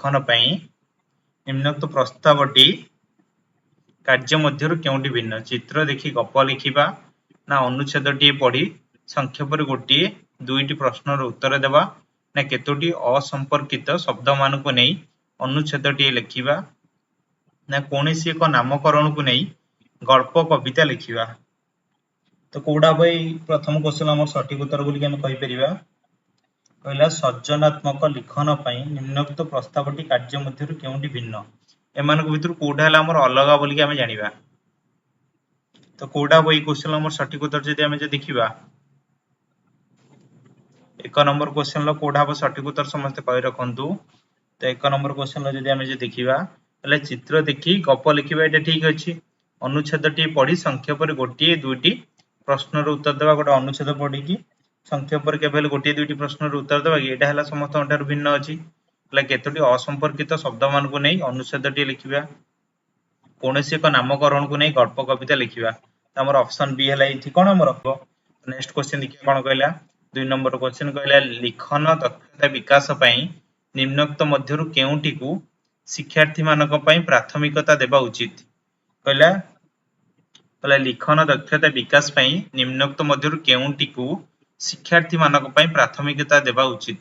लिखन पई निम्नोक्त प्रस्तावटी कार्य मध्यरु केउंटी भिन्न चित्र देखि गप लिखिबा ना अनुच्छेदटी पढ़ी संक्षेप गोटे दुईटी प्रश्नर उत्तर देवा ना केतोटी असंपर्कित शब्द मानक नहीं अनुच्छेदटी लिखिबा ना कोनोसी एक नामकरण को नहीं गल्प कविता लिखिबा। तो कोडा भाई प्रथम क्वेश्चन हमर सटीक उत्तर बोली के हम कहि परिबा कहला सृजनात्मक लिखन पई निम्नोक्त प्रस्तावटी कार्य मध्यरु केउंटी भिन्न एमानक भितर कोडा हला हमर अलगा बोली के हम जानिबा। तो कोडा भाई क्वेश्चन हमर सटीक उत्तर जदि हम जे देखिबा एक नंबर क्वेश्चन लो कोडा हो सटीक उत्तर समस्त कहि रखंतु। तो एक नंबर क्वेश्चन लो जदि हम जे देखिबा तले चित्र देखि गप लिखिबा एटा ठीक अछि अनुच्छेदटी पढ़ी संक्षेप रे गोटे दुईटी प्रश्नर उत्तर देवा गोटे अनुच्छेद पढ़ी कि संक्षेप रे केवल गोटे दुईटी प्रश्नर उत्तर देवा कि एटा हला समस्त अंटर भिन्न अछि हला केतोटी असंपर्कित शब्द मान को नै अनुच्छेदटी लिखिबा कोनोसी एक नामकरण को नै गल्प कविता लिखिबा। हमर ऑप्शन बी हला इथि कोन हमर नेक्स्ट क्वेश्चन देखिए कोन कहला 2 नंबर क्वेश्चन कहला लिखन दक्षता विकास पई निम्नोक्त मध्यरु केउंटी को शिक्षार्थी मानक पई प्राथमिकता देबा उचित कहला कहला लिखन दक्षता विकास पई निम्नोक्त मध्यरु केउंटी को शिक्षार्थी मानक पई प्राथमिकता देबा उचित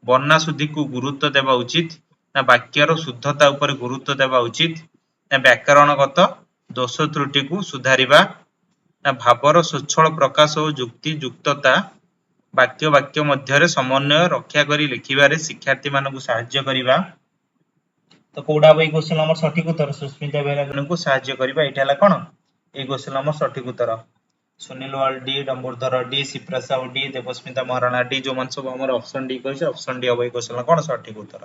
वर्णा शुद्धि को गुरुत्व देबा उचित ना वाक्यर शुद्धता ऊपर गुरुत्व देबा उचित ना व्याकरणगत दोष त्रुटि को सुधारिबा ना भावर स्वच्छल प्रकाश और जुक्ति युक्तता वाक्य वाक्य मध्य समन्वय रक्षा करी लिखिबारे शिक्षार्थी मानकु सहाय्य करिबा। तो कोडा भाई क्वेश्चन हमर सटीक उत्तर सुस्मिता बेला को सहाय्य करिबा एटा हला कोन ए क्वेश्चन हमर सटीक उत्तर सुनील वाल डी डंबरधर डी सिप्रासाव डी देवस्मिता महाराणा डी जो मन सब हमर ऑप्शन डी कहै छै ऑप्शन डी अबै क्वेश्चन कोन सटीक उत्तर।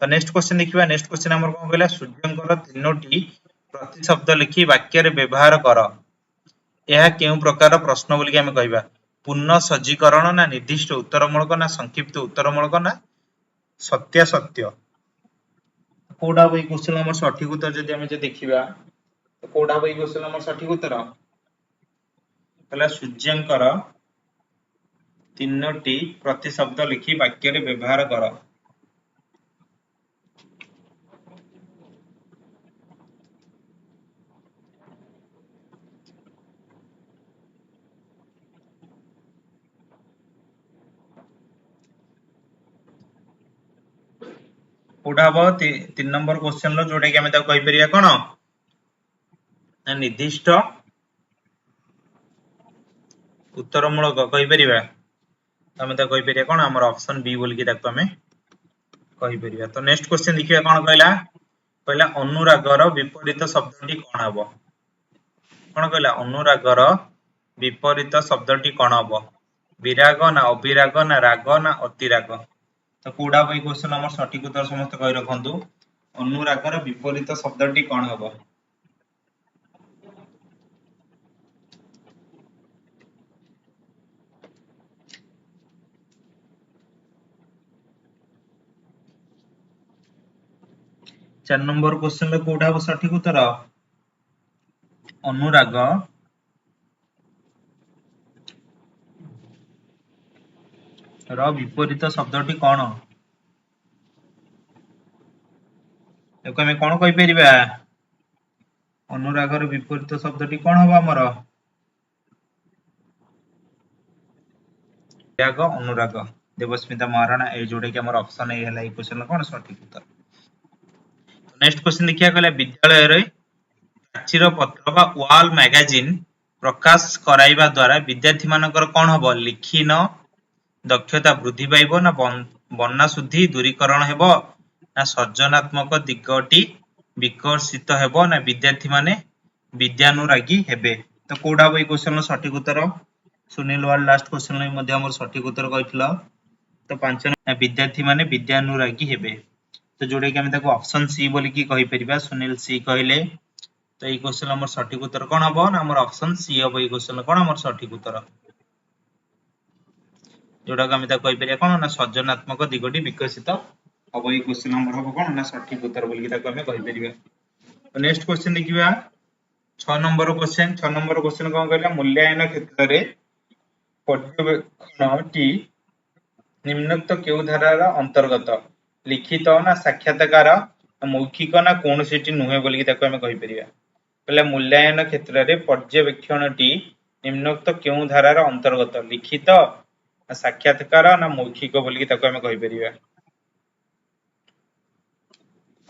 तो नेक्स्ट क्वेश्चन देखिबा नेक्स्ट क्वेश्चन हमर कोन कहला सूर्यंकर तीनोटी प्रति शब्द लिखि वाक्य रे व्यवहार कर यह केउ प्रकार प्रश्न बोली के हम कहबा पूर्ण सज्जीकरण ना निर्दिष्ट उत्तरमूलक ना संक्षिप्त उत्तरमूलक ना सत्य सत्य कोडा भाई क्वेश्चन हमर सटीक उत्तर जदि हम जे देखिबा तो कोडा भाई क्वेश्चन हमर सटीक उत्तर कहला सूर्यंकर तीनोटी प्रति शब्द लिखि वाक्य रे व्यवहार कर। कोडा हो 3 नंबर क्वेश्चन लो जोटा कि हम ता कहि परिया कोन निर्दिष्ट उत्तरमूलक कहि परिबा हम ता कहि परिया कोन हमर ऑप्शन बी बोल के ताको हमें कहि परिया। तो नेक्स्ट क्वेश्चन देखिबा कोन कहला कहला अनुरागर विपरीत शब्दटी कोन हबो कोन कहला अनुरागर विपरीत शब्दटी कोन हबो विराग ना अविराग ना राग ना अतिराग। तो कोडा भाई क्वेश्चन हमर सटीक उत्तर समस्त कहि रखंतु अनुरागर विपरीत शब्दटी कोन हबो 4 नंबर क्वेश्चन रे कोडा हबो सटीक उत्तर अनुराग र विपरीत शब्दटी कोन एको हम कोन कहि परिबा अनुराग र विपरीत शब्दटी कोन हबो हमर विराग अनुराग देवस्मिता महाराणा ए जोडे के हमर ऑप्शन ए हला ए क्वेश्चन कोन सटीक उत्तर। नेक्स्ट क्वेश्चन देखिया कहला विद्यालय रे प्राचीर पत्र बा वॉल मैगजीन प्रकाश कराइबा द्वारा विद्यार्थी मानकर कोन हबो लिखिन दक्षता वृद्धि पाइबो ना वर्णा शुद्धि दूरीकरण हेबो ना सृजनात्मक दिगटी विकसित हेबो ना विद्यार्थी माने विद्यानुरागी हेबे। तो कोडा भाई क्वेश्चन सटीक उत्तर सुनील वाल लास्ट क्वेश्चन में मध्ये हमर सटीक उत्तर कहितला। तो 5 विद्यार्थी माने विद्यानुरागी हेबे तो जोडे के हम ताको ऑप्शन सी बोली की कहि परिबा सुनील सी कहले। तो ए क्वेश्चन हमर सटीक उत्तर कोन हबो ना हमर ऑप्शन सी हबो ए क्वेश्चन कोन हमर सटीक उत्तर जोडा के हम ताको कहि परिया कोन ना सृजनात्मक दिगटी विकसित हबो ए क्वेश्चन हमर हबो कोन ना सटीक उत्तर बोली की ताको हम कहि परिबा। तो नेक्स्ट क्वेश्चन देखिबा 6 नंबर क्वेश्चन कोन कहला मूल्यांकन क्षेत्र रे पर्यवेक्षणटी निम्नोक्त केउ धारार अंतर्गत लिखित ना साक्षात्कार मौखिक ना कौन सी नुहे बोलिकी ताको आमे कहि परिबा पहले मूल्यांकन क्षेत्र रे पर्यवेक्षणटी निम्नोक्त केउ धारार अंतर्गत लिखित साक्षात्कार ना मौखिक बोलिकी ताको आमे कहि परिबा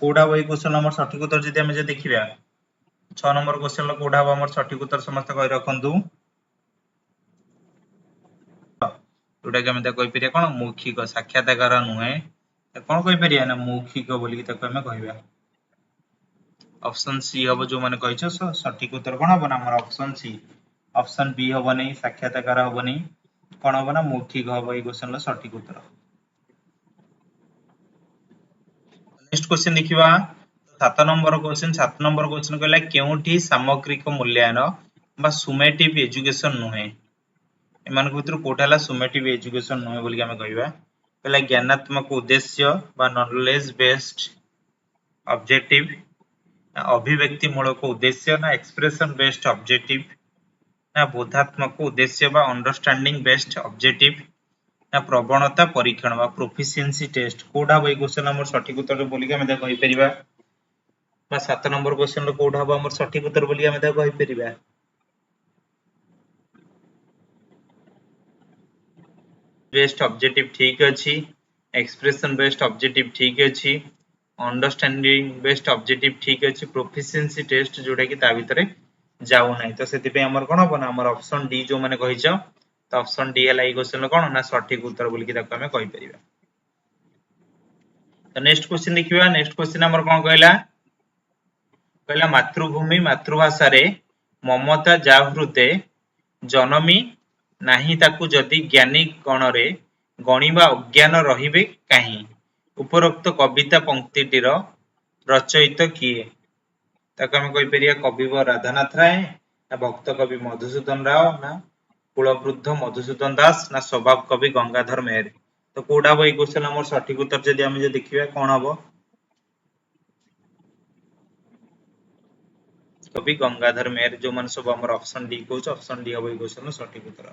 कोडा वही क्वेश्चन नंबर सठिक उत्तर जदि आमे जे देखिबा 6 नंबर क्वेश्चन लो कोडा हमर सठिक उत्तर समस्त कहि रखंतु जोटा कि आमे त कहि परिया कोन मौखिक साक्षात्कार नुहे कोन कहि परिया ना मौखिक बोलिकी ताको आमे कहिबा ऑप्शन सी हबो जो माने कहिछ सठिक उत्तर कोन हबो ना हमर ऑप्शन सी ऑप्शन बी हबो नै साक्षात्कार हबो नै कोन हबो ना मौखिक हबो ई क्वेश्चन लो सठिक उत्तर नेक्स्ट क्वेश्चन देखिबा 7 नंबर क्वेश्चन कहला केउठी सामग्रिक मूल्यांकन बा सुमेटिव एजुकेशन नुहे एमान भितर कोठाला सुमेटिव एजुकेशन नुहे बोली हमें कहबा कहला ज्ञानात्मक उद्देश्य बा नॉलेज बेस्ड ऑब्जेक्टिव अभिव्यक्ति मूलक उद्देश्य ना एक्सप्रेशन बेस्ड ऑब्जेक्टिव ना बोधात्मक उद्देश्य बा अंडरस्टैंडिंग बेस्ड ऑब्जेक्टिव ना प्रवणता परीक्षण बा प्रोफिशिएंसी टेस्ट कोडा बई क्वेश्चन नंबर सठिक उत्तर बोली के हमें कहि परिबा बा 7 नंबर क्वेश्चन रो कोडा बा हमर सठिक उत्तर बोली हमें कहि परिबा बेस्ड ऑब्जेक्टिव ठीक अछि एक्सप्रेशन बेस्ड ऑब्जेक्टिव ठीक अछि अंडरस्टैंडिंग बेस्ड ऑब्जेक्टिव ठीक अछि प्रोफिशिएंसी टेस्ट जोडा कि ता भितरे जाउ नै तो सेति पे हमर कोन बना हमर ऑप्शन डी जो माने कहिछ तो ऑप्शन डी हला ई क्वेश्चन कोन ना सठिक उत्तर बोली कि ताको हमें कहि परिबा तो नेक्स्ट क्वेश्चन देखिबा नेक्स्ट क्वेश्चन हमर कोन कहला कहला मातृभूमि मातृभाषा रे ममता जाहृते जनमी नाही ताकू जदि ज्ञानी गण रे गणिबा अज्ञान रहिबे काहे उपरोक्त कविता पंक्तिटीर रचयिता किए ताको हम कहि परिया कविवर राधानाथ राय ना भक्त कवि मधुसूदन राव ना कुलवृद्ध मधुसूदन दास ना स्वभाव कवि गंगाधर मेहर तो कोडा बई क्वेश्चन हमर सठिक उत्तर जदि हम जे देखिबा कोन हबो कवि गंगाधर मेहर जो मन सब हमर ऑप्शन डी कहउछ ऑप्शन डी हबो ई क्वेश्चन सठिक उत्तर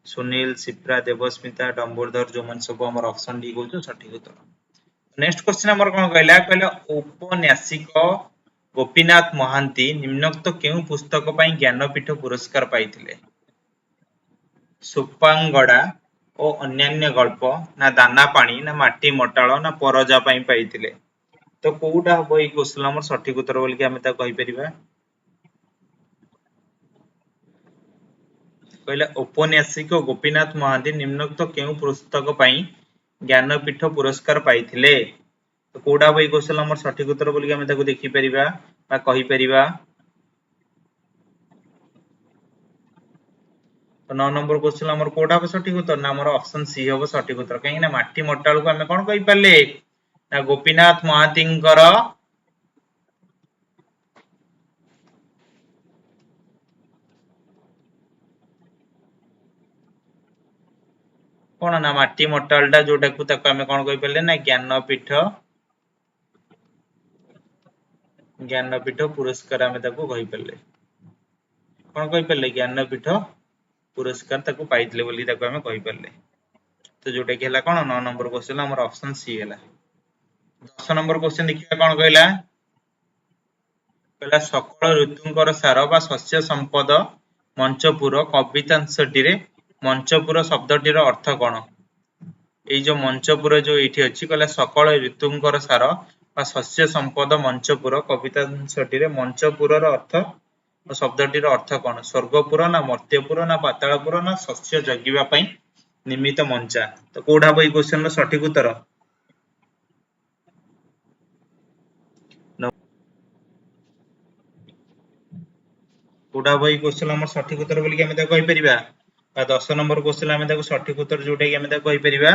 सुनील सिप्रा देवस्मिता डंबोरधर जो मन सब हमर ऑप्शन डी कहउछ सठिक उत्तर नेक्स्ट क्वेश्चन हमर कोन कहला कहला उपन्यासिक गोपीनाथ महांती निम्नोक्त केउ पुस्तक पई ज्ञानपीठ पुरस्कार पाइथिले सुपांगड़ा ओ अन्यान्य गल्प ना दाना पानी ना माटी मटाळ ना परजा पई पाइथिले तो कोउटा हबो ई क्वेश्चन हमर सठिक उत्तर बोल के हमें ता कहि परिबा कहला उपन्यासिक गोपीनाथ महांती निम्नोक्त केउ पुस्तक पई ज्ञानपीठ पुरस्कार पाइथिले तो कोडा बई क्वेश्चन हमर सठिक उत्तर बोल के हमें ताको देखि परिबा बा कहि परिबा तो 9 नंबर क्वेश्चन हमर कोडा बा सठिक उत्तर ना हमर ऑप्शन सी हबो सठिक उत्तर कहीं ना माटी मटाळ को हमें कोन कहि परले ना गोपीनाथ महांतींकर कोन ना माटी मटाळटा जोटा को ताको हमें कोन कहि परले ना ज्ञानपीठ पुरस्कार हमें ताको कहि परले कोन कहि परले ज्ञानपीठ पुरस्कार ताको पाइतले बोली ताको हमें कहि परले तो जोटा कि हला कोन 9 नंबर क्वेश्चन हमर ऑप्शन सी हला 10 नंबर क्वेश्चन देखिबा कोन कहला कहला सकल ऋतुंकर सार बा शस्य संपद मंचपुर कवितांशटी रे मंचपुर शब्दटीर अर्थ कोन ए जो मंचपुर जो एठी अछि कहला सकल ऋतुंकर सार बा शस्य संपद मंचपुर कवितांशटी रे मंचपुरर अर्थ शब्दटीर अर्थ कोन स्वर्गपुर ना मर्त्यपुर ना पातालपुर ना शस्य जगिबा पई निमित मंचा तो कोडा बई क्वेश्चन रो सठिक उत्तर कोडा बई क्वेश्चन हमर सठिक उत्तर बोली के हमें त कहि परिबा बा 10 नंबर क्वेश्चन हमें ताको सठिक उत्तर जोटा कि हमें त कहि परिबा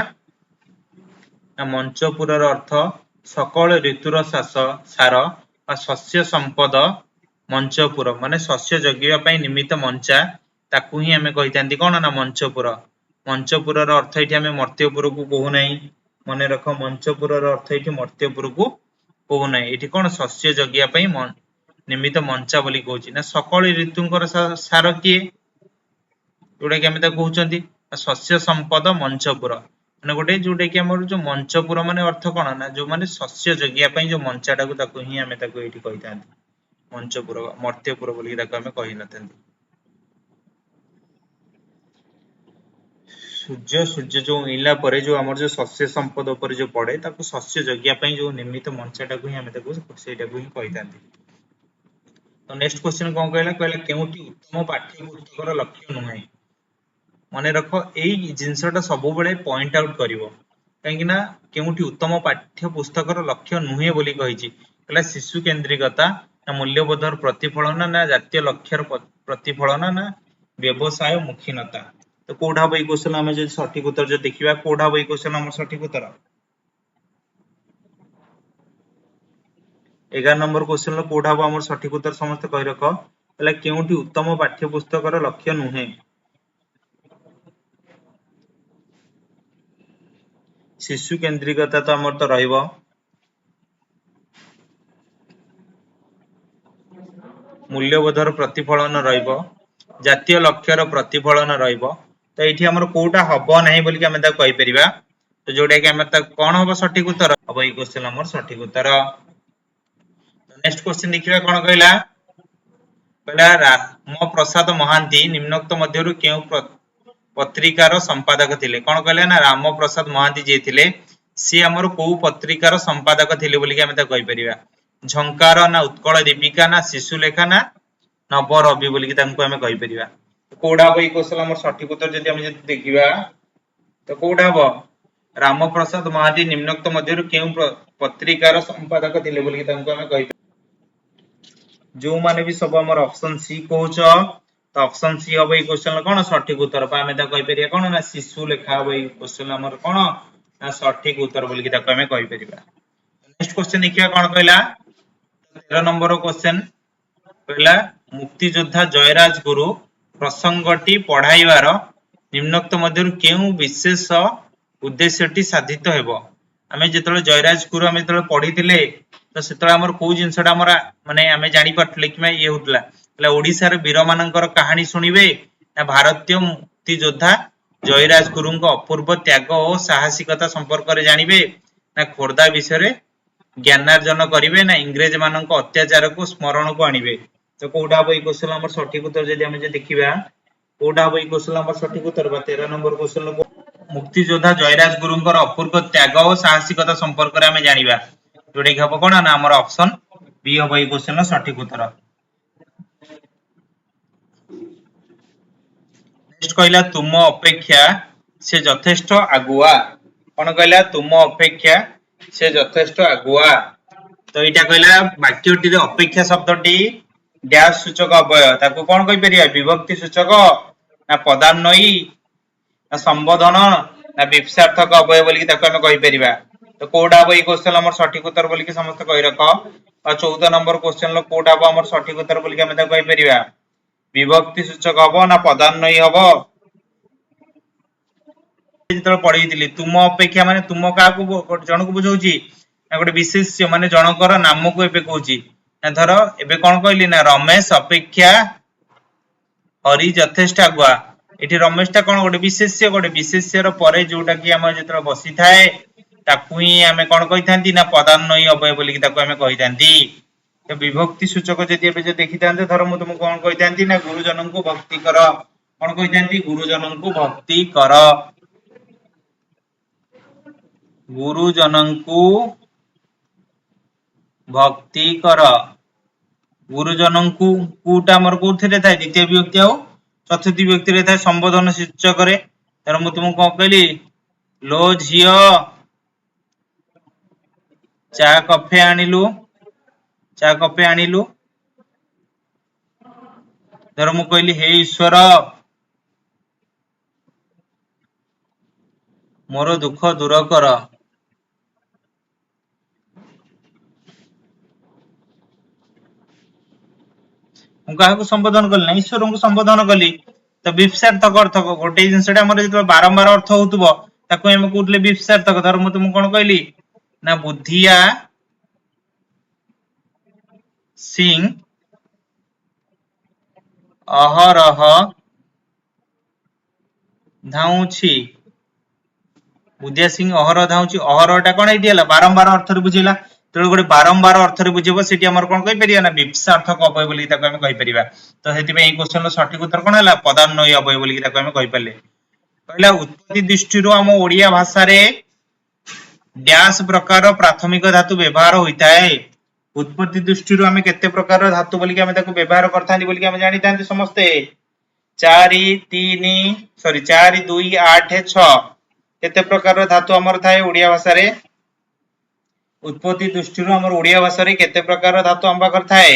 ना मंचपुरर अर्थ सकल ऋतुर सार बा शस्य संपद मंचपुर माने शस्य जगिबा पई निमित मंचा ताकू ही हमें कहितांती कोन ना मंचपुर मंचपुरर अर्थ एठी हमें मर्त्यपुर को कहू नै मने रख मंचपुरर अर्थ एठी मर्त्यपुर को कहू नै एठी कोन शस्य जगिबा पई निमित मंचा बोली कहूची ना सकल ऋतुंकर सार किए जोटा कि हमें ता कहउचंती शस्य संपद मंचपुर ମାନେ गोटे जोटा कि हमर जो मंचपुर माने अर्थ कोन ना जो माने शस्य जगिया पई जो मंचाटा को ताको ही हमें ताको एठी कहि थांती मंचपुर मर्त्यपुर बोली ताको हमें कहि नथंती। सूर्य सूर्य जो उइला परे जो हमर जो शस्य संपद ऊपर जो पड़े ताको शस्य जगिया पई जो निर्मित मंचाटा को ही हमें ताको सेटा को ही कहि थांती। तो नेक्स्ट क्वेश्चन कोन कहला कहला केउटी उत्तम पाठ्य पुस्तकर लक्ष्य नुहे मने रखो एई जिंसटा सब बेले पॉइंट आउट करिवो काहेकि ना केउटी उत्तम पाठ्य पुस्तकर लक्ष्य नुहे बोली कहिची कहला शिशु केंद्रिकता ना मूल्यबोधर प्रतिफलन ना जातीय लक्ष्यर प्रतिफलन ना व्यवसाय मुखीनता। तो कोडा बई क्वेश्चन हमें जो सठिक उत्तर जो देखिबा कोडा बई क्वेश्चन हमर सठिक उत्तर 11 नंबर क्वेश्चन लो कोडा बा हमर सठिक उत्तर समस्त कहि रखो कहला केउटी उत्तम पाठ्य पुस्तकर लक्ष्य नुहे शिशु केंद्रिकता तो हमर तो रहइबो मूल्यबोधर प्रतिफलन रहइबो जातीय लक्ष्यर प्रतिफलन रहइबो। तो एठी हमर कोटा हबो नाही बोली कि हमें ता कहि परिबा तो जोटा कि हमें ता कोन हबो सठिक उत्तर अब ई क्वेश्चन हमर सठिक उत्तर। नेक्स्ट क्वेश्चन देखिबा कोन कहला कहला राम प्रसाद महांती निम्नोक्त मध्यरु केउ पत्रिकार संपादक थिले कोन कहले ना राम प्रसाद महांती जे थिले सी हमर को पत्रिकार संपादक थिले बोली कि हमें ता कहि परिबा झंकार ना उत्कल दीपिका ना शिशुलेखा ना नवरवि बोली कि तांको हमें कहि परिबा। कोडा बई क्वेश्चन हमर सठिक उत्तर जदि हम जदि देखिबा तो कोडा हबो राम प्रसाद महांती निम्नोक्त मध्यरु केउ पत्रिकार संपादक थिले बोली कि तांको हमें कहि जो माने भी सब हमर ऑप्शन सी कहउछ तो ऑप्शन सी हबो ई क्वेश्चन कोन सठिक उत्तर पा हमें ता कहि परिया कोन ना शिशु लेखा हबो ई क्वेश्चन हमर कोन ना सठिक उत्तर बोली कि ताको हमें कहि परिबा। नेक्स्ट क्वेश्चन देखिया कोन कहला 13 नंबर क्वेश्चन कहला मुक्ति योद्धा जयराज गुरु प्रसंगटी पढ़ाइबार निम्नोक्त मध्यरु केउ विशेष उद्देश्यटी साधित हेबो आमे जेतले जयराज गुरु आमे जेतले पढिथिले तो सेतले हमर को जिंसटा हमर माने आमे जानि पटले कि ये होतला એટલે ઓડિશા રે વીર ମାନଙ୍କର କାହାଣୀ ଶୁଣିବେ ନା ଭାରତୀୟ ମୁକ୍ତି ଯୋଦ୍ଧା ଜୟରାଜ ଗୁରୁଙ୍କ ଅପୂର୍ବ ତ୍ୟାଗ ଓ ସାହସିକତା ସମ୍ପର୍କରେ ଜାଣିବେ ନା ଖୋର୍ଦ୍ଧା ବିଷୟରେ ଜ୍ଞାନାର୍ଜନ କରିବେ ନା ଇଂରେଜ ମାନଙ୍କ ଅତ୍ୟାଚାରକୁ ସ୍ମରଣକୁ ଆଣିବେ। ତ କୋଉଟା ହବ ଏଇ କ୍वेଶ୍ଚନ हमर सठिक उत्तर जदि हम जे देखिबा कोउटा हबो ई क्वेश्चन हमर सठिक उत्तर बा 13 नंबर क्वेश्चन मुक्ति योद्धा जयराज गुरुंकर अपूर्व त्याग और साहसिकता संपर्क रे हमें जानिबा जोडे कि हबो कोन ना हमर ऑप्शन बी हबो ई क्वेश्चन सठिक उत्तर। नेक्स्ट कहला तुम अपेक्षा से यथेष्ट आगुआ कोन कहला तुम अपेक्षा से यथेष्ट आगुआ तो एटा कहला वाक्यटी रे अपेक्षा शब्दटी डैश सूचक अव्यय ताको कोन कहि परिया विभक्ति सूचक ना पदान्वयी ना संबोधन ना विपक्षार्थक अव्यय बोली कि ताको हम कहि परिबा। तो कोडा हबो ई क्वेश्चन हमर सठिक उत्तर बोली कि समस्त कहि रखो और 14 नंबर क्वेश्चन लो कोडा हबो हमर सठिक उत्तर बोली कि हम ताको कहि परिबा विभक्ति सूचक हबो ना पदान्वयी हबो जेतले पढिथिली तुम अपेक्षा माने तुम का को जण को बुझौची ना गोटे विशेष्य माने जनकर नाम को एबे कहूची ना धरो एबे कोन कहली ना रमेश अपेक्षा हरि यथेष्ट आगुआ एठी रमेश ता कोन गोटे विशेष्य रो परे जोटा कि हम जेतले बसी थाए ताकू ही हमें कोन कहि थांती ना पदान्वयी अव्यय बोली कि ताकू हमें कहि थांती। तो विभक्ति सूचक जदि एबे जे देखि थांते धरो मु तुम कोन कहि थांती ना गुरुजनन को भक्ति कर कोन कहि थांती गुरुजनन को भक्ति कर गुरुजनन को भक्ति कर गुरुजनन को कोटा हमर कोथरे थाए द्वितीय विभक्ति आउ चतुर्थी विभक्ति रे थाए संबोधन सूचक रे तर मु तुम कोन कहली लो झियो चा कफे आनिलु धर मु कहली हे ईश्वर मोर दुख दूर कर को संबोधन कली ना ईश्वर को संबोधन कली तो विपक्षार्थक अर्थ गोटे जिनसटा हमर जेतो बारंबार अर्थ होतबो ताको हम कोटले विपक्षार्थक धर मु तुम कोन कहली ना बुद्धिया सिंह अहरह धाउछि बुद्धिया सिंह अहर धाउची अहरटा कोन एटी हला बारंबार अर्थ रे बुझिला तेणु गोटे बारंबार अर्थ रे बुझिबो सेठी हमर कोन कहि परिया ना विपक्षार्थक अवयव बोली ताको हम कहि परिबा तो हेति में ए क्वेश्चन रो सटीक उत्तर कोन हला पदान्वयी अवयव बोली ताको हम कहि परले कहला उत्पत्ति दृष्टि रो हम ओडिया भाषा रे डैश प्रकार प्राथमिक धातु व्यवहार होइताए उत्पत्ति दृष्टि रो हम केते प्रकार धातु बोली हम ताको व्यवहार करथांती बोली हम जानि थांती समस्ते 4 2 8 6 केते प्रकार धातु हमर थाए ओडिया भाषा रे उत्पत्ति दृष्टि रो हमर ओडिया भाषा रे केते प्रकार धातु हम पाकर थाए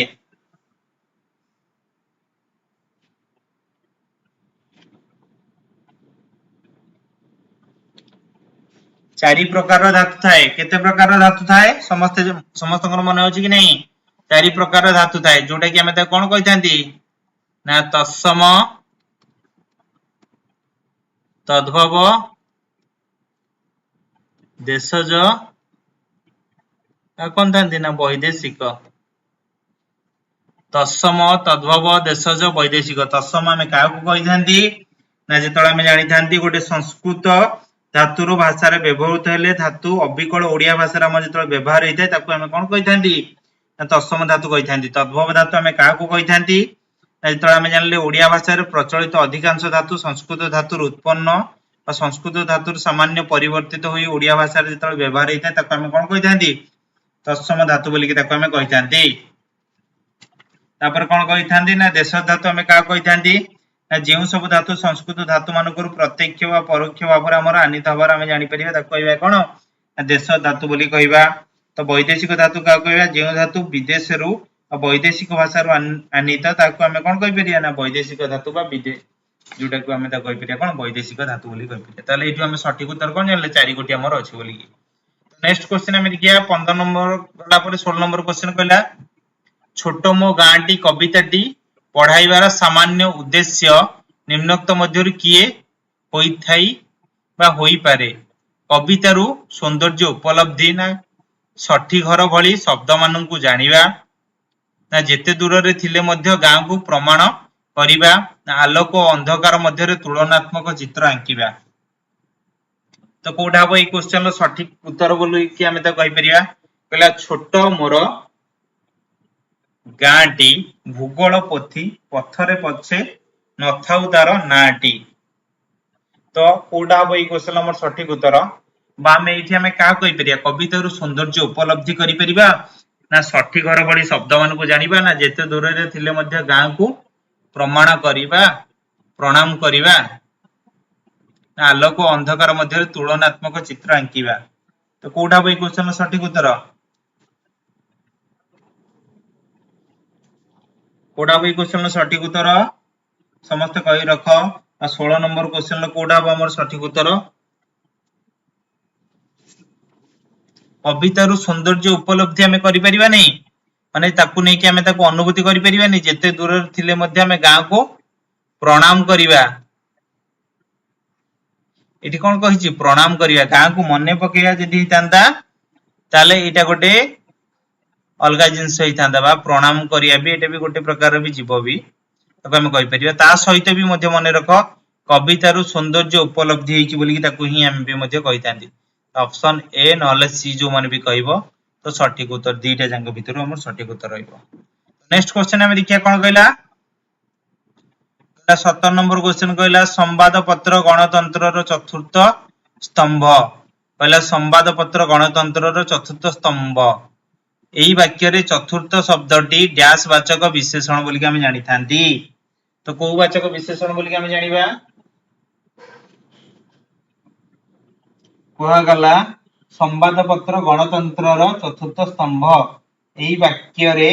4 प्रकार धातु थाए केते प्रकार धातु थाए समस्त मन होची कि नहीं 4 प्रकार धातु थाए जोटा कि हमें कोन कहिथांती ना तत्सम तद्भव देशज कोन थांती ना वैदेशिक तत्सम तद्भव देशज वैदेशिक तत्सम हमें काहा को कहिथांती ना जेतळे हमें जानि थांती गोटे संस्कृत धातु रो भाषा रे व्यवहृत हेले धातु अविकल ओडिया भाषा रे हम जेतळे व्यवहार हेतै ताको हमें कोन कहिथांती ना तत्सम धातु कहिथांती तद्भव धातु हमें काहा को कहिथांती ना जेतळे हमें जानले ओडिया भाषा रे प्रचलित अधिकांश धातु संस्कृत धातु रो उत्पन्न और संस्कृत धातु सामान्य परिवर्तित होई ओडिया भाषा रे जेतळे व्यवहार हेतै ताको हमें कोन कहिथांती तत्सम धातु बोली कि ताको हमें कहिथांती तापर कोन कहिथांती ना देश धातु हमें का कहिथांती ना जेउ सब धातु संस्कृत धातु मानकर प्रत्यक्ष वा परोक्ष भाव हमर आनित हबार हम जानि परिबा ताको कहबा कोन ना देश धातु बोली कहबा तो वैदेशिक धातु का कहबा जेउ धातु विदेश रु वैदेशिक भाषा रु आनित ताको हम कोन कहि परिया ना वैदेशिक धातु बा विदेश जोटा को हम ता कहि परिया कोन वैदेशिक धातु बोली कहि परिया ताले एटु हम सटीक उत्तर कोन जानले 4 गोटी हमर अछि बोली नेक्स्ट क्वेश्चन हम देखिया 15 नंबर गला पर 16 नंबर क्वेश्चन कहला छोट मो गांटी कविताटी पढ़ाइबार सामान्य उद्देश्य निम्नोक्त मध्यरु किए होई थाई बा होई पारे कवितारू सौंदर्य उपलब्धि ना सठी घर भली शब्द माननकु जानिबा ना जेते दूर रे थिले मध्य गां को प्रमाण करिबा ना आलोक और अंधकार मध्य रे तुलनात्मक चित्र आंकिबा तो कोडा हो ए क्वेश्चन रो सटीक उत्तर बोली कि हमें त कहि परिया कहला छोट मोर गांटी भूगोल पोथी पथरे पछे नथाउ तार नाटी तो कोडा हो ए क्वेश्चन हमर सटीक उत्तर बा में एठी हमें का कहि परिया कविता रु सौंदर्य उपलब्धि करि परिबा ना सठी घर भली शब्द मान को जानिबा ना जेते दूर रे थिले मध्य गां को प्रमाण करिबा प्रणाम करिबा ना आलोक अंधकार मध्य तुलनात्मक चित्र आंकिबा तो कोडा हो ए क्वेश्चन सटीक उत्तर कोडा हो ए क्वेश्चन सटीक उत्तर समस्त कहि रख 16 नंबर क्वेश्चन कोडा हो हमर सटीक उत्तर कवितारू सौंदर्य उपलब्धि हमें करि परिबा नै माने ताकू नै कि हमें ताकू अनुभूति करि परिबा नै जेते दूर थिले मध्य हमें गां को प्रणाम करिबा एठी कोन कहिछि प्रणाम करिबा गां को मने पकेया जदि हितांदा ताले एटा गोटे अलगा जिंस हितांदा बा प्रणाम करिया भी एटा भी गोटे प्रकार भी जीव भी ताको हमें कहि परिबा ता सहित भी मध्य मने रख कवितारू सौंदर्य उपलब्धि हेछि बोली कि ताकू ही हम भी मध्य कहितांदी ऑप्शन ए नॉलेज सी जो मन भी कहबो तो सटीक उत्तर दीटा जंग भितर हमर सटीक उत्तर रहइबो नेक्स्ट क्वेश्चन हम देखिया कोन कहला 17 नंबर क्वेश्चन कहला संवाद पत्र गणतंत्र रो चतुर्थ स्तंभ कहला संवाद पत्र गणतंत्र रो चतुर्थ स्तंभ एही वाक्य रे चतुर्थ शब्दटी डैश वाचक विशेषण बोली कि हम जानि थांती तो को वाचक विशेषण बोली कि हम जानिबा कोहा गला संवाद पत्र गणतंत्र रो चतुर्थ स्तंभ एही वाक्य रे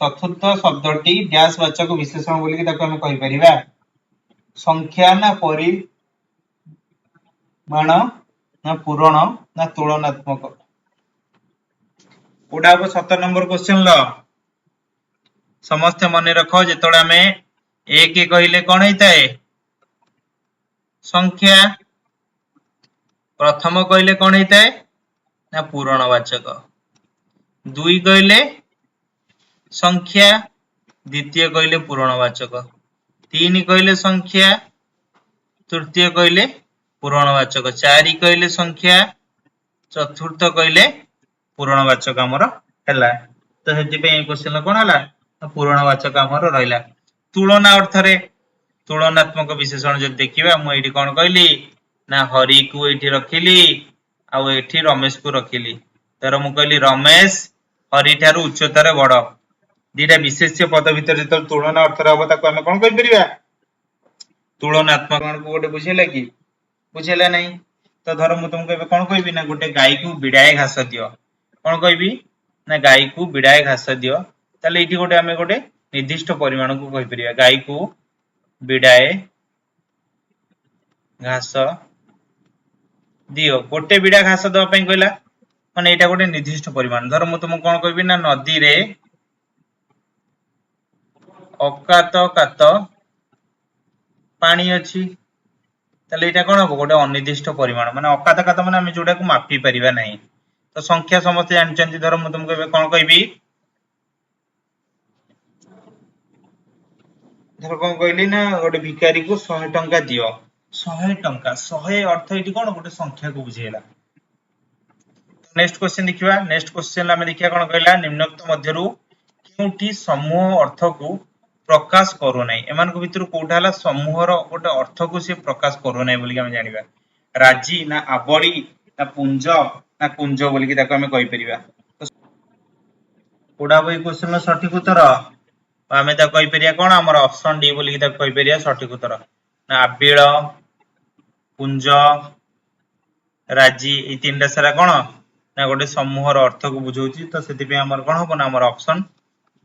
चतुर्थ शब्दटी डैश वाचक विशेषण बोली कि ताको हम कहि परिबा संख्या ना परिमाण ना पूरण ना तुलनात्मक कोडा हो 17 नंबर क्वेश्चन लो समस्त मने रखो जेतोळे हमें एक कहिले कोन हेताए संख्या प्रथम कहले कोन हेताए ना पूरणवाचक दुई कहले संख्या द्वितीय कहले पूरणवाचक तीन कहले संख्या तृतीय कहले पूरणवाचक 4 कहले संख्या चतुर्थ कहले पूरणवाचक हमर हैला तो हेति पे क्वेश्चन कोन हला पूरणवाचक हमर रहला तुलना अर्थ रे तुलनात्मक विशेषण जब देखिबा मु एठी कोन कहली ना हरि को एठी रखिली आ एठी रमेश को रखिली तर मु कहली रमेश हरि ठारू उच्चतार बड़ दीटा विशेष्य पद भीतर जत तुलना अर्थ रे हम ताको हम कोन कहि परिबा तुलनात्मक को गोटे बुझेला कि बुझेला नहीं तो धर मु तुमको एबे कोन कहबी ना गोटे गाय को बिडाए घास दियो कोन कहबी ना गाय को बिडाए घास दियो ताले इठी गोटे हमें गोटे निर्दिष्ट परिमाण को कहि परिबा गाय को बिडाए घास दियो गोटे बिडा घास दवा पई कहला माने एटा गोटे निर्दिष्ट परिमाण धर मु तुमको कोन कहबी ना नदी रे अकात कात पानी अछि ताले एटा कोन हो गोटे अनिर्दिष्ट परिमाण माने अकात कात माने हम जोडा को मापी परिबा नहीं तो संख्या समस्त जानचंती धर मु तुमको एबे कोन कहबी धर कोन कहली ना गोटे भिखारी को 100 टंका दियो 100 टंका 100 अर्थ एठी कोन गोटे संख्या को बुझेला नेक्स्ट क्वेश्चन देखिबा नेक्स्ट क्वेश्चन हम देखिया कोन कहला निम्नोक्त मध्यरु केउठी समूह अर्थ को प्रकाश करू नै एमान को भितर कोठा हला समूह रो गोटे अर्थ को से प्रकाश करू नै बोली हम जानिबा राजी ना आबड़ी ना पुंज ना कुंज बोली कि ताको हम कहि परिबा कोडा बई क्वेश्चन नो सठिक उत्तर आमे ता कहि परिया कोन हमर ऑप्शन डी बोली कि ता कहि परिया सठिक उत्तर ना आबिळ पुंज राजी ई तीनटा सारा कोन ना गोटे समूह रो अर्थ को बुझौची तो सेति पे हमर कोन हो ना हमर ऑप्शन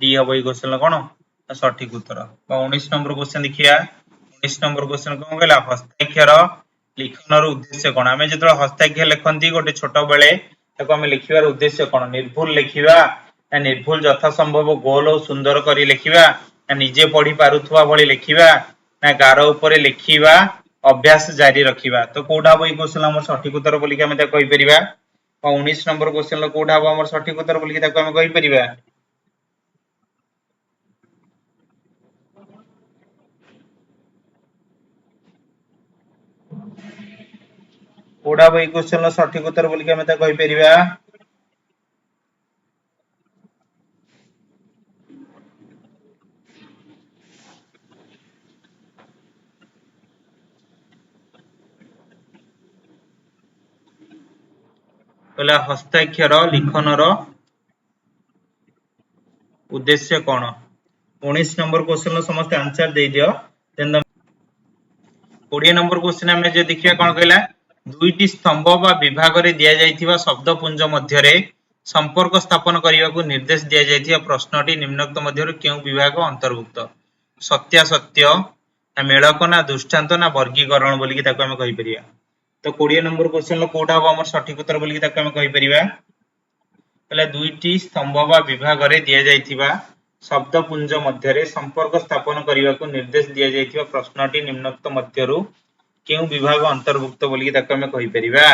डी हबो ई क्वेश्चन कोन सठिक उत्तर 19 नंबर क्वेश्चन देखिया 19 नंबर क्वेश्चन कोन कहला हस्ताक्षर लिखन रो उद्देश्य कोन हमें जतरा हस्ताक्षर लिखंती गोटे छोटो बेले ताको हमें लिखिबार उद्देश्य कोन निर्भुल लिखिबा ना निर्भुल यथा संभव गोल और सुंदर करी लिखिबा ना निजे पढ़ी पारुथवा भली लिखिबा ना गार ऊपर लिखिबा अभ्यास जारी रखिबा तो कोडा बई क्वेश्चन हमर सठिक उत्तर बोली कि हमें ता कहि परिबा 19 नंबर क्वेश्चन ल कोडा हो हमर सठिक उत्तर बोली कि ताको हमें कहि परिबा कोडा बई क्वेश्चन ल सठिक उत्तर बोली कि हमें ता कहि परिबा कहला हस्ताक्षर लिखन रो उद्देश्य कोन 19 नंबर क्वेश्चन समस्त आंसर दे दियो 20 नंबर क्वेश्चन हम जे देखिया कोन कहला दुईटी स्तंभ बा विभाग रे दिया जाइथिबा शब्द पुंज मध्य रे संपर्क स्थापन करिया को निर्देश दिया जाइथिबा प्रश्नटी निम्नोक्त मध्य रे केउ विभाग अंतर्भुक्त सत्यासत्य ना मेलक ना दृष्टांत ना वर्गीकरण बोली कि ताको हम कहि परिया तो 20 नंबर क्वेश्चन लो कोडा हो हमर सठिक उत्तर बोली कि ताको हम कहि परिबा पहले दुईटी स्तंभ बा विभाग रे दिया जाइथिबा शब्द पुंज मध्य रे संपर्क स्थापन करिया को निर्देश दिया जाइथिबा प्रश्नटी निम्नोक्त मध्यरु केउ विभाग अंतर्भुक्त बोली कि ताको हम कहि परिबा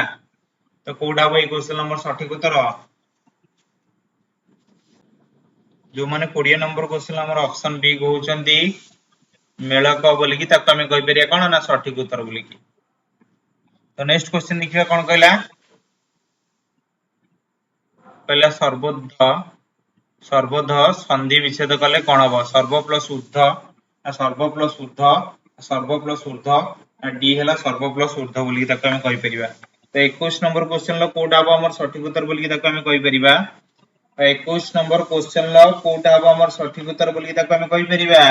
तो कोडा बई क्वेश्चन नंबर सठिक उत्तर जो माने 20 नंबर क्वेश्चन हमर ऑप्शन बी कहउचंती मेलक बोली कि ताको हम कहि परिया कोन ना सठिक उत्तर बोली कि तो नेक्स्ट क्वेश्चन देखिबा कोन कहला पहला सर्वध संधि विच्छेद कले कोन हो सर्व प्लस ऊर्ध ना सर्व प्लस ऊर्ध सर्व प्लस ऊर्ध ना डी हैला सर्व प्लस ऊर्ध बोली ताको हम कहि परिबा तो 21 नंबर क्वेश्चन लो कोडा हो हमर सठिक उत्तर बोली ताको हम कहि परिबा 21 नंबर क्वेश्चन लो कोडा हो हमर सठिक उत्तर बोली ताको हम कहि परिबा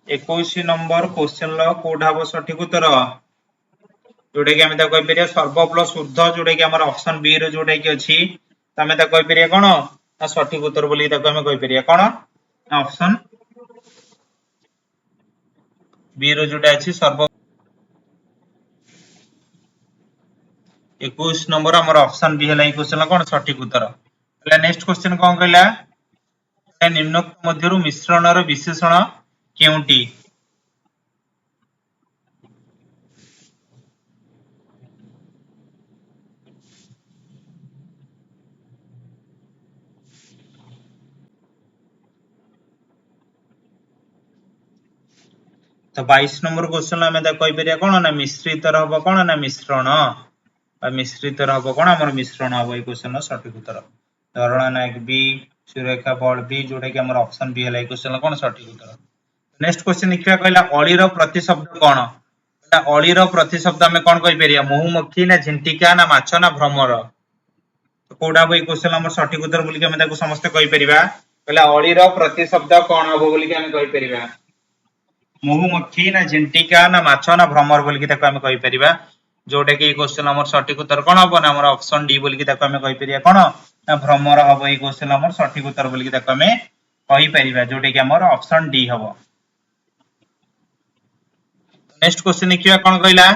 21 नंबर क्वेश्चन लो कोडा हो सठिक उत्तर जोडे कि हमें ता कहि परिया सर्व प्लस ऊर्ध जोडे कि हमर ऑप्शन बी रो जोडे कि अछि त हमें ता कहि परिया कोन ना सठिक उत्तर बोली ताको हमें कहि परिया कोन ना ऑप्शन बी रो जोडे अछि सर्व 21 नंबर हमर ऑप्शन बी हला क्वेश्चन कोन सठिक उत्तर हला नेक्स्ट क्वेश्चन कोन कहला निम्नोक्त मध्यरु मिश्रण रो विशेषण केउटी तो 22 नंबर क्वेश्चन आम कही परिया कौन ना मिश्रित हम कौन ना मिश्रण मिश्रित हम कौन आम मिश्रण हम ये क्वेश्चन सठिक उत्तर धरणा नायक बी सुरेखा बल बी जोटा कि ऑप्शन बी है क्वेश्चन कौन सठिक उत्तर नेक्स्ट क्वेश्चन देखिया कहला अळीर प्रतिशब्द कौन अळीर प्रतिशब्द आम कौन कही परिया महुमक्खी ना झिंटिका ना माछ ना भ्रमर तो कोडा ये क्वेश्चन आम सठिक उत्तर बोली आम समस्त कही परिबा कहला अळीर प्रतिशब्द कौन हम बोली आम कही परिबा महुमक्खी ना झिंटिका ना माछ ना भ्रमर बोली आम कही परिबा जोटा कि क्वेश्चन आम सठिक उत्तर कौन हम ना आम ऑप्शन डी बोली आम कही परिया कौन ना भ्रमर हम ये क्वेश्चन आम सठिक उत्तर बोली आम कही परिबा जोटा कि आम ऑप्शन डी हम नेक्स्ट क्वेश्चन देखिए कौन कहला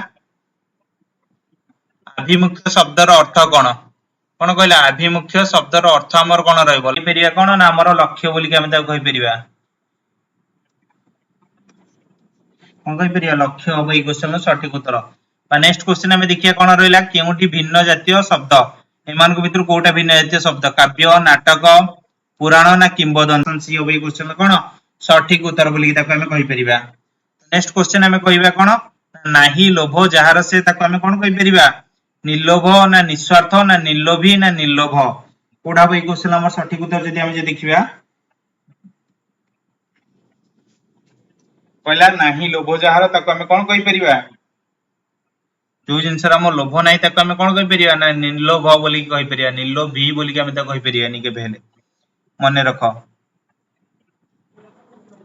आभिमुख्य शब्दर अर्थ कौन कौन कहला आभिमुख्य शब्दर अर्थ आमर कौन रही कौन ना आमर लक्ष्य बोलिक आम कही परिबा कौन कही परिया लक्ष्य हम ये क्वेश्चन सठिक उत्तर नेक्स्ट क्वेश्चन आम देखिए कौन रहा केउटी भिन्न जातीय शब्द एमान भितर कोटा भिन्न जातीय शब्द काव्य नाटक पुराण ना किंबदंती हम ये क्वेश्चन कौन सठिक उत्तर बोलिक आम कही परिबा नेक्स्ट क्वेश्चन आम कहबा कौन नाही लोभ जार से आम कौन कही परिबा निर्लोभ ना निस्वार्थ ना निर्लोभी ना निर्लोभ कोडा ये क्वेश्चन आम सठिक उत्तर जदि आम देखिबा कहला नाही लोभ जार आम कौन कही परिबा जो जिनस लोभ ना आम कौन कही परिबा ना निर्लोभ बोली कही परिबा निर्लोभी बोली आम कही परिबानी केबे हेले मन रख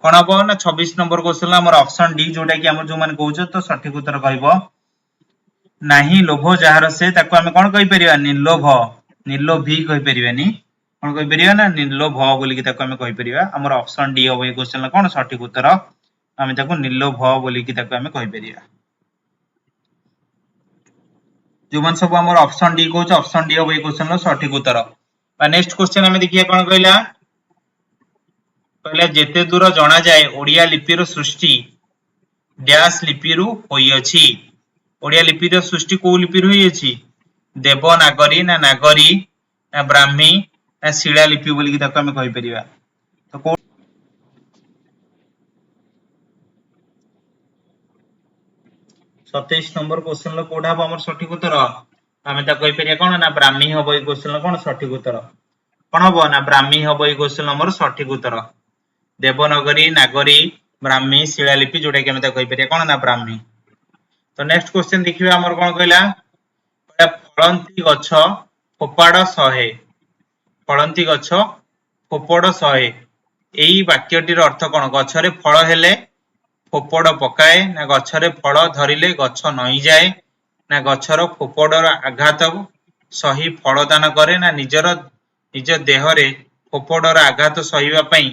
कौन हम ना 26 नंबर क्वेश्चन आम ऑप्शन डी जोटा कि जो मैंने कहते तो सठिक उत्तर कहब नाही लोभ जार से आम कौन कही परिबा निर्लोभ निर्लोभी कही परिबानी कौन कही परिबा ना निर्लोभ बोली आम कही परिबा हमर ऑप्शन डी हम ये क्वेश्चन कौन सठिक उत्तर आम निर्लोभ बोली आम कही परिबा जो मान सब हमर ऑप्शन डी कहूछ ऑप्शन डी हम ये क्वेश्चन सठिक उत्तर नेक्स्ट क्वेश्चन आम देखिए कौन कहला कहले जेते दूर जना जाए ओडिया लिपिर सृष्टि डैश लिपिरु होइअछि ओडिया लिपिर सृष्टि को लिपिरु होइअछि देवनागरी ना नागरी ना ब्राह्मी ना शिला लिपि बोली आम कही परिबा तो 27 नंबर क्वेश्चन कोडा हम हमर सठिक उत्तर आम कही परिया कौन ना ब्राह्मी हम ये क्वेश्चन कौन सठिक उत्तर कौन हम ना ब्राह्मी हम ये क्वेश्चन हमर सठिक उत्तर देवनागरी नागरी ब्राह्मी शिलालिपि जोटा कि कही परिया कौन ना ब्राह्मी तो नेक्स्ट क्वेश्चन देखिए हमर कौन कहला फलंती गछ फोपाड़ 100 फलंती गछ फोपड़ 100 एई वाक्यटीर अर्थ कौन गछरे फल हेले फोपड़ पकाए ना गछरे फल धरिले गछ नई जाए ना गछर फोपड़र आघात सही फलदान करे ना निज देहरे फोपड़र आघात सहिबा पई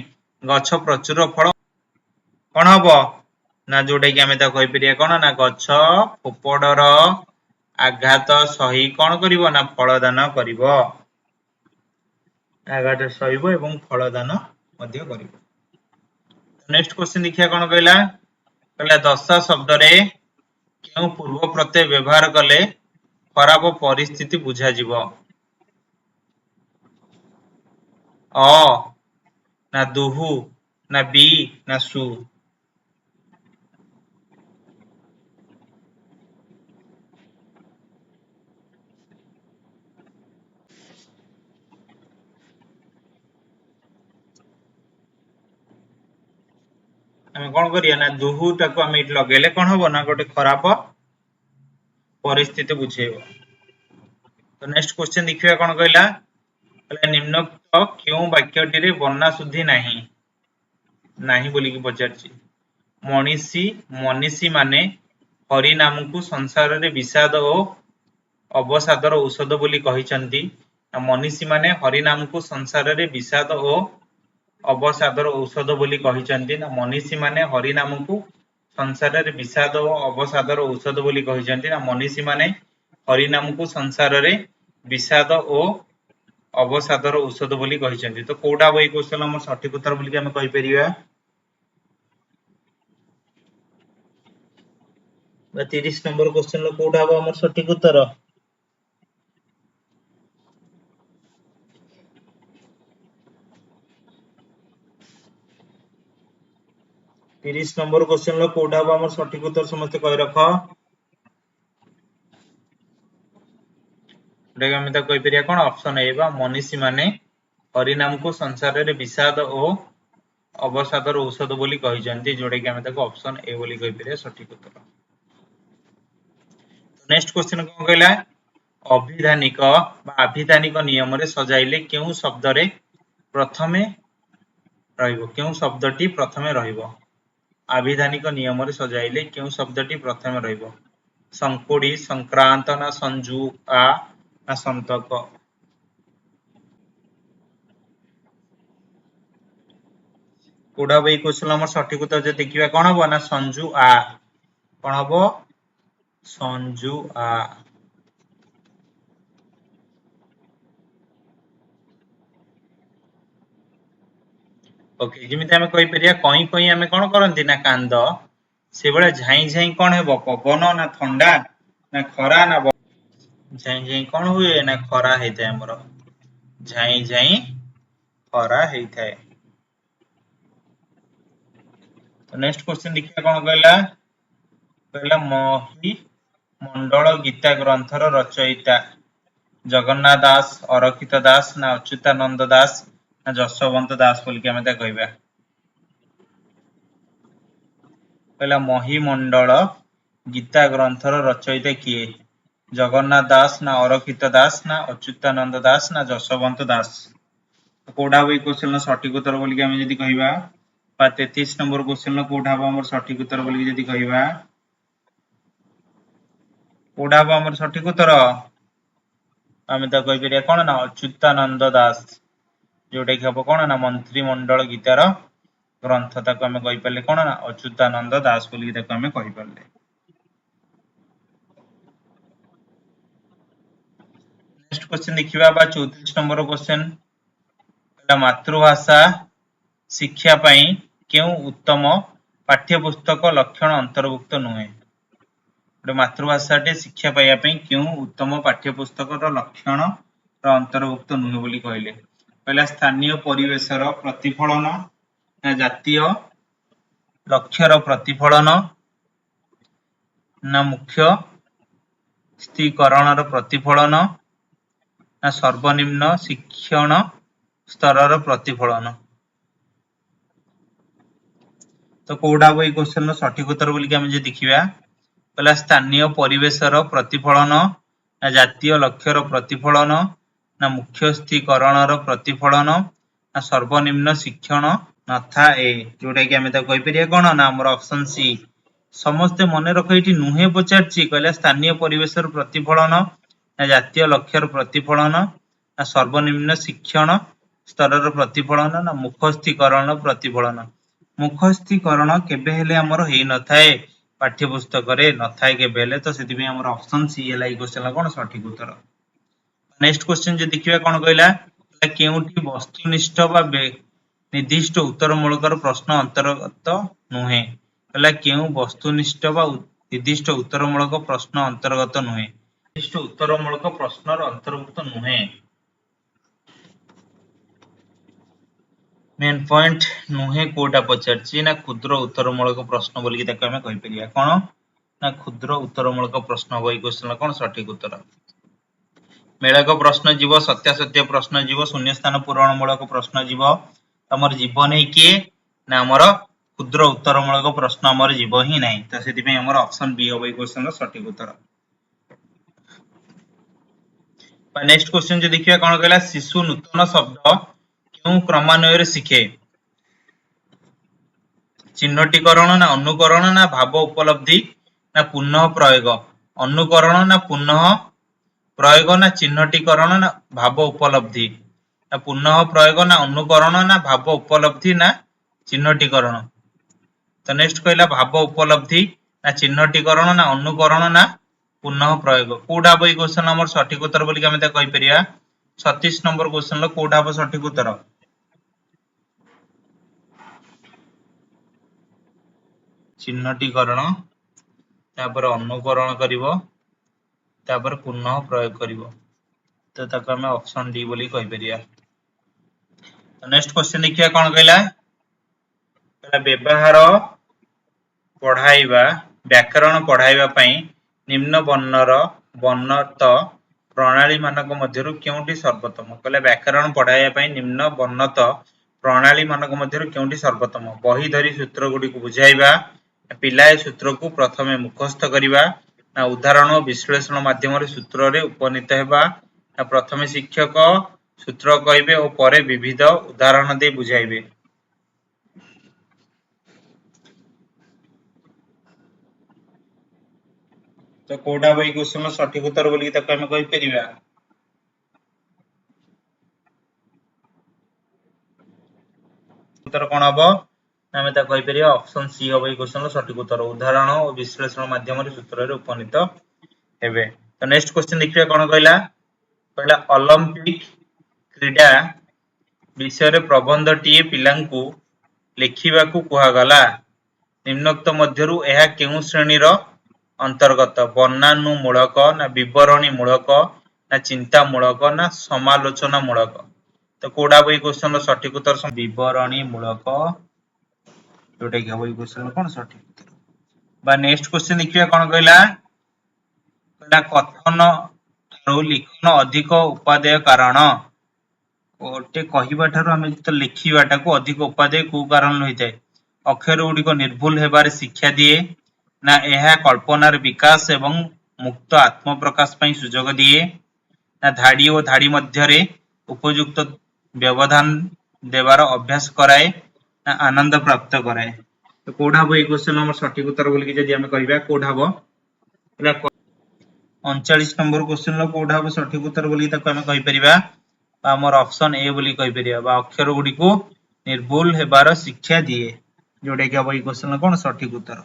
गछ प्रचुर फल कौन हम ना जोटा कि आम कही परिया कौन ना गछ फोपड़र आघात सही कौन करिवो ना फलदान करिवो आघात सहिबो एवं फलदान मध्य करिवो नेक्स्ट क्वेश्चन देखिया कौन कहला कहला दशा शब्द रे केउ पूर्व प्रत्यय व्यवहार कले खराब परिस्थिति बुझा जिवो अ ना दुहु ना बी ना सु आम कौन करिया ना दुहु टाको आम इट लगेले कौन हम ना गोटे खराब परिस्थिति बुझेब तो नेक्स्ट क्वेश्चन देखिए कौन कहला निम्नोक्त क्यों वाक्यटी वर्णा शुद्धि नाही नाही बोली पचारछि मनीषी मनीषी माने हरि नाम को संसार रे विषाद और अवसादर औषध बोली कहिसंती मनीषी माने हरि नाम को संसार रे विषाद और अवसादर औषध बोली कहिसंती ना मनीषी माने हरि नाम को संसार रे विषाद और अवसादर औषध बोली कहिसंती ना मनीषी माने हरि नाम को संसार रे विषाद और अवसादर औषध बोली कहिसंती तो कोडा वही क्वेश्चन हम सठिक उत्तर बोली हम कहि परिबा 30 नंबर क्वेश्चन कोडा हम हमर सठिक उत्तर 30 नंबर क्वेश्चन लो कोडा बा हमर सटीक उत्तर समस्त कहि रख डेगा हम त कहि परिया कोन ऑप्शन ए बा मनीषी माने हरिनाम को संसार रे विषाद ओ अवसादर औषध बोली कहि जंती जोडे कि हम ताको ऑप्शन ए बोली कहि परिया सटीक उत्तर। नेक्स्ट क्वेश्चन कोन कहला अभिधानिक बा अभिधानिक नियम रे सजाइले केउ शब्द रे प्रथमे रहइबो केउ शब्दटी प्रथमे रहइबो अभिधानिक नियम रे सजाइले केउ शब्दटी प्रथमे रहइबो संकोडी संक्रांत ना संजू आ ना संतक कोडा बई क्वेश्चन हमर सटीक उत्तर जे देखिबा कोन हबो ना संजू आ कोन हबो संजू आ ओके जिमिते हमें कहि परिया कहीं कहीं हमें कोन करंती ना कांद से बळे झाई झाई कोन हेबो पवन ना ठंडा ना खरा ना झाई झाई कोन हुए ना खरा हेते हमरो झाई झाई खरा हेइथाय। तो नेक्स्ट क्वेश्चन देखिया कोन कहला कहला मही मंडल गीता ग्रंथर रचयिता जगन्नाथ दास अरखित दास ना अच्युतानंद दास ना जशवंत दास बोल के हमें ता कहबा कहला मही मंडल गीता ग्रंथर रचयिता किए जगन्नाथ दास ना अरखित दास ना अच्युतानंद दास ना जशवंत दास कोडा बई क्वेश्चन सटीक उत्तर बोल के हमें जदी कहबा बा 33 नंबर क्वेश्चन कोडा बा हमर सटीक उत्तर बोल के जदी कहबा कोडा बा हमर सटीक उत्तर आमे ता कहि परिया कोन ना अच्युतानंद दास जोटे कि हबो कोन ना मंत्री मंडल गीतार ग्रंथ ताको हमें कहि परले कोन ना अच्युतानंद दास बोली ताको हमें कहि परले। नेक्स्ट क्वेश्चन देखिबा बा 34 नंबर क्वेश्चन कहला मातृभाषा शिक्षा पई केउ उत्तम पाठ्य पुस्तक लक्षण अंतर्भुक्त नुहे गोटे मातृभाषा टे शिक्षा पाइबा पई केउ उत्तम पाठ्य पुस्तक रो लक्षण रो अंतर्भुक्त नुहे बोली कहले पहला स्थानीय परिवेशर प्रतिफलन ना जातीय लक्ष्यर प्रतिफलन ना मुख्य स्थिकरणर प्रतिफलन ना सर्वनिम्न शिक्षण स्तरर प्रतिफलन तो कोडा बई क्वेश्चन रो सटीक उत्तर बोली के हम जे देखिबा पहला स्थानीय परिवेशर प्रतिफलन ना जातीय लक्ष्यर प्रतिफलन ना मुख्य स्थिकरणर प्रतिफलन ना सर्वनिम्न शिक्षण नथा ए जोटा कि हमें ता कहि परिया कोन ना हमर ऑप्शन सी समस्त मने रख एठी नुहे पचारची कहला स्थानीय परिवेशर प्रतिफलन ना जातीय लक्ष्यर प्रतिफलन ना सर्वनिम्न शिक्षण स्तरर प्रतिफलन ना मुखस्थीकरण प्रतिफलन मुखस्थीकरण केबे हेले हमर हेइ नथाए पाठ्य पुस्तक रे नथाए केबे हेले तो सेति में हमर ऑप्शन सी एला ई क्वेश्चन कोन सटीक उत्तर। नेक्स्ट क्वेश्चन जे देखिबा कोन कहला केउटी वस्तुनिष्ठ बा निर्दिष्ट उत्तरमूलकर प्रश्न अंतर्गत नुहे कहला केउ वस्तुनिष्ठ बा निर्दिष्ट उत्तरमूलक प्रश्न अंतर्गत नुहे निर्दिष्ट उत्तरमूलक प्रश्न अंतर्भुक्त नुहे मेन पॉइंट नुहे कोटा पचारची ना क्षुद्र उत्तरमूलक प्रश्न बोली ताको हमें कहि परिया कोन ना क्षुद्र उत्तरमूलक प्रश्न होई क्वेश्चन कोन सटीक उत्तर मेळक प्रश्न जीव सत्यासत्य प्रश्न जीव शून्य स्थान पूरण मूलक प्रश्न जीव हमर जीवन है किए ना हमर क्षुद्र उत्तरमूलक प्रश्न हमर जीव ही नाही तो सेति पे हमर ऑप्शन बी होई क्वेश्चन सटीक उत्तर। नेक्स्ट क्वेश्चन जो देखिया कोन कहला शिशु नूतन शब्द क्यों क्रमान्वय शिखे चिन्हटीकरण ना अनुकरण ना भाव उपलब्धि ना पुनः प्रयोग अनुकरण ना पुनः प्रयोग ना चिन्हटीकरण ना भाव उपलब्धि ना पुनः प्रयोग ना अनुकरण ना भाव उपलब्धि ना चिन्हटीकरण तो नेक्स्ट कहला भाव उपलब्धि ना चिन्हटीकरण ना अनुकरण ना पुनः प्रयोग कोडा बई क्वेश्चन हमर सटीक उत्तर बोली हम कहि परिया 36 नंबर क्वेश्चन लो कोडा बा सटीक उत्तर चिन्हटीकरण तापर अनुकरण करिवो तापर पुनः प्रयोग करिवो तो ताको हम ऑप्शन डी बोली कहि परिया। नेक्स्ट क्वेश्चन देखिया कोन कहला कहला व्यवहार पढ़ाइबा व्याकरण पढ़ाइबा पई निम्न वर्णर वर्णत प्रणाली मानक मध्यरु केउंटी सर्वोत्तम कहले व्याकरण पढ़ाइबा पई निम्न वर्णत प्रणाली मानक मध्यरु केउंटी सर्वोत्तम बही धरी सूत्र गुडी को बुझाइबा पिलाए सूत्र को प्रथमे मुखस्थ करिबा ना उदाहरण और विश्लेषण माध्यम रे सूत्र रे उपनीत हेबा ना प्रथमे शिक्षक सूत्र कहबे और परे विविध उदाहरण दे बुझाइबे। तो कोडा भाई क्वेश्चन सठिक उत्तर बोली ताको हम कहि परिबा उत्तर कोन हबो हमें ता कहि परिबा ऑप्शन सी हबो ई क्वेश्चन सठिक उत्तर उदाहरण और विश्लेषण माध्यम रे सूत्र रे उपनीत हेबे। तो नेक्स्ट क्वेश्चन देखिबा कोन कहला कहला ओलंपिक क्रीडा विषय रे प्रबंध टीए पिलांकु लिखिबा को कुहा गला निम्नोक्त मध्यरु एहा केउ श्रेणी रो अंतर्गत वर्णानुमूलक ना विवरणी मूलक ना चिंता मूलक ना समालोचना मूलक। तो कोडा बई क्वेश्चन सठिक उत्तर विवरणी मूलक जोटा कि हबई क्वेश्चन कोन सठिक उत्तर बा। नेक्स्ट क्वेश्चन देखिबा कोन कहला कहला कथन थारु लिखन अधिक उपादेय कारण ओटे कहिबा थारु हम तो लिखिबाटा को अधिक उपादेय को कारण होइतै अक्षर गुडी को निर्भुल हेबार शिक्षा दिए ना एहा कल्पनार विकास एवं मुक्त आत्म प्रकाश पई सुजोग दिए ना धाड़ी और धाड़ी मध्य रे उपयुक्त व्यवधान देवार अभ्यास कराए ना आनंद प्राप्त कराए। तो कोड हबो ए क्वेश्चन नंबर सठिक उत्तर बोली कि जदी हम कहिबा कोड हबो 39 नंबर क्वेश्चन लो कोड हबो सठिक उत्तर बोली ताको हम कहि परिबा हमर ऑप्शन ए बोली कहि परिबा बा अक्षर गुडी को निर्भुल हेबार शिक्षा दिए जोडे कि हबो ए क्वेश्चन कोन सठिक उत्तर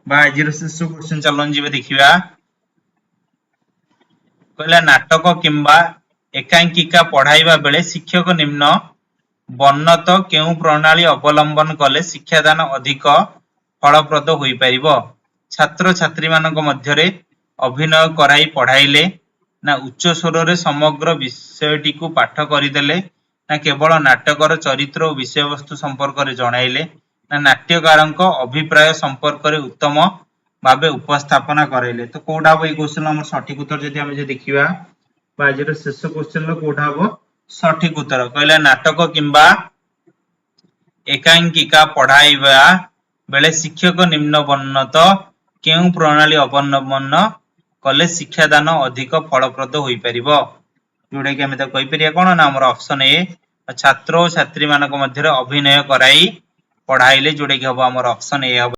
बा। आज शेष क्वेश्चन चलन जीवे देखिबा कहला नाटक किंबा एकांकिका पढ़ाइबा बेले शिक्षक निम्न वर्णत केउ प्रणाली अवलंबन कले शिक्षादान अधिक फलप्रद होई परिबो छात्र छात्री मानक मध्य रे अभिनय कराई पढ़ाइले ना उच्च स्वर रे समग्र विषयटी को पाठ करिदेले ना केवल नाटकर चरित्र और विषय वस्तु संपर्क रे जणाइले ना नाट्यकारक अभिप्राय संपर्क रे उत्तम भाबे उपस्थापना कराइले। तो कोडा हबो ए क्वेश्चन हमर सठिक उत्तर जदी हम जे देखिबा बा आज रो शेष क्वेश्चन लो कोडा हबो सठिक उत्तर कहला नाटक किंबा एकांकिका पढ़ाइबा बेले शिक्षक निम्न वर्णत केउ प्रणाली अवलंबन कले शिक्षादान अधिक फलप्रद होई परिबो जोडे कि हम त कहि परिया कोन ना हमर ऑप्शन ए छात्र और छात्री मानक मध्य रे अभिनय कराई पढ़ाइले जोडे कि हबो हमर ऑप्शन ए हबो।